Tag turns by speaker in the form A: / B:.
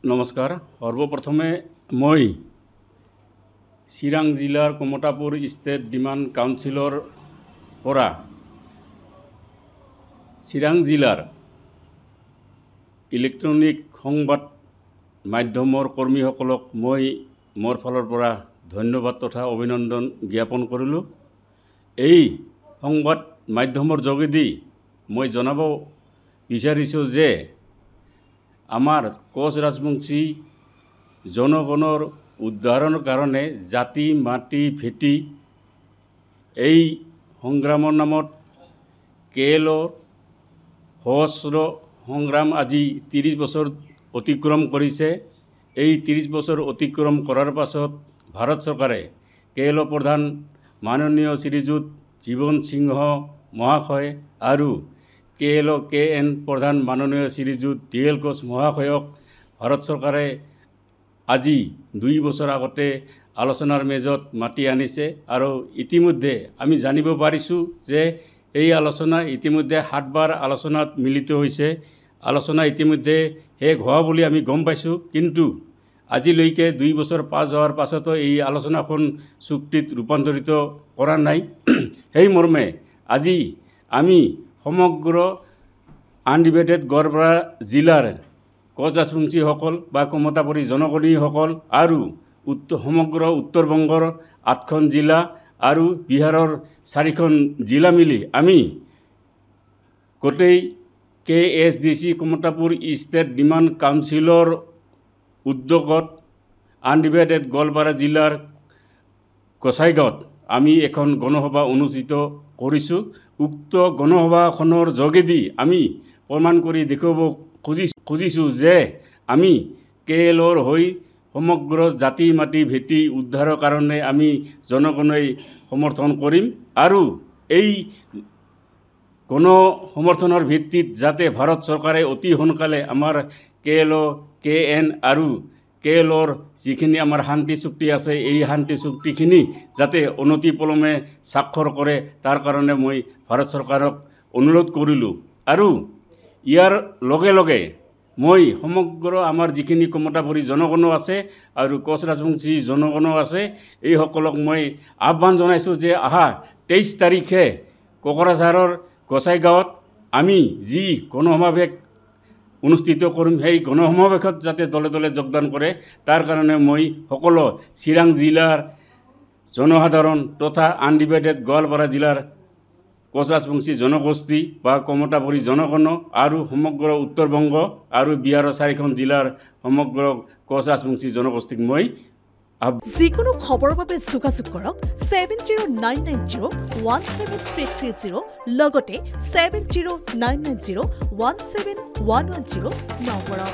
A: নমস্কাৰ। সৰ্বপ্ৰথমে মই চিৰাং জিলাৰ কমতাপুৰ ষ্টেট ডিমাণ্ড কাউন্সিলৰ পৰা চিৰাং জিলাৰ ইলেক্ট্ৰনিক সংবাদ মাধ্যমৰ কৰ্মীসকলক মই মোৰ ফালৰ পৰা ধন্যবাদ তথা অভিনন্দন জ্ঞাপন কৰিলোঁ। এই সংবাদ মাধ্যমৰ যোগেদি মই জনাব বিচাৰিছোঁ যে আমাৰ কোচ ৰাজবংশী জনগণৰ উদ্ধাৰৰ কাৰণে জাতি মাটি ভেটি এই সংগ্ৰামৰ নামত কেএলৰ সহস্ৰ সংগ্ৰাম আজি 30 বছৰ অতিক্ৰম কৰিছে। এই 30 বছৰ অতিক্ৰম কৰাৰ পাছত ভাৰত চৰকাৰে কেএলৰ প্ৰধান মাননীয় শ্ৰীযুত জীৱন সিংহ মহাশয় আৰু KN প্ৰধান মাননীয় শ্ৰীযুত DL কোচ মহাশয়ক ভাৰত চৰকাৰে আজি 2 বছৰ আগতে আলোচনাৰ মেজত মাতি আনিছে আৰু ইতিমধ্যে আমি জানিব পাৰিছোঁ যে এই আলোচনা ইতিমধ্যে 7 বাৰ আলোচনাত মিলিত হৈছে। আলোচনা ইতিমধ্যে শেষ হোৱা বুলি আমি গম পাইছোঁ, কিন্তু আজিলৈকে 2 বছৰ পাছ হোৱাৰ পাছতো এই আলোচনাখন চুক্তিত ৰূপান্তৰিত কৰা নাই। সেই মৰ্মে আজি আমি সমগ্ৰ আনডিভাইডেড গোৱালপাৰা জিলাৰ কোচ ৰাজবংশীসকল বা কমতাপুৰী জনগণীসকল আৰু সমগ্ৰ উত্তৰ-বংগৰ 8খন জিলা আৰু বিহাৰৰ 4খন জিলা মিলি আমি গোটেই KSDC কমতাপুৰ ষ্টেট ডিমাণ্ড কাউন্সিলৰ উদ্যোগত আনডিভাইডেড গোৱালপাৰা জিলাৰ গোসাইগাঁৱত আমি এখন গণসভা অনুষ্ঠিত কৰিছোঁ। উক্ত গণসভাখনৰ যোগেদি আমি প্ৰমাণ কৰি দেখুৱাব খুজিছোঁ যে আমি কেএলৰ হৈ সমগ্ৰ জাতি মাটি ভেটি উদ্ধাৰৰ কাৰণে আমি জনগণই সমৰ্থন কৰিম আৰু এই গণ সমৰ্থনৰ ভিত্তিত যাতে ভাৰত চৰকাৰে অতি সোনকালে আমাৰ KN আৰু কেএলৰ যিখিনি আমাৰ শান্তি চুক্তি আছে এই শান্তি চুক্তিখিনি যাতে অনতিপলমে স্বাক্ষৰ কৰে তাৰ কাৰণে মই ভাৰত চৰকাৰক অনুৰোধ কৰিলোঁ। আৰু ইয়াৰ লগে লগে মই সমগ্ৰ আমাৰ যিখিনি কমতাপুৰী জনগণো আছে আৰু কোচ ৰাজবংশী জনগণো আছে এইসকলক মই আহ্বান জনাইছোঁ যে অহা 23 তাৰিখে কোকৰাঝাৰৰ গোসাইগাঁৱত আমি যি গণসমাৱেশ অনুষ্ঠিত কৰিম সেই গণসমাৱেশত যাতে দলে দলে যোগদান কৰে তাৰ কাৰণে মই সকলো চিৰাং জিলাৰ জনসাধাৰণ তথা আনডিভাইডেড গোৱালপাৰা জিলাৰ কোচ ৰাজবংশী জনগোষ্ঠী বা কমতাপুৰী জনগণ আৰু সমগ্ৰ উত্তৰ-বংগ আৰু বিহাৰৰ 4খন জিলাৰ সমগ্ৰ কোচ ৰাজবংশী জনগোষ্ঠীক মই
B: যিকোনো খবৰৰ বাবে যোগাযোগ কৰক 7099017330 লগতে 7099017110 নম্বৰত।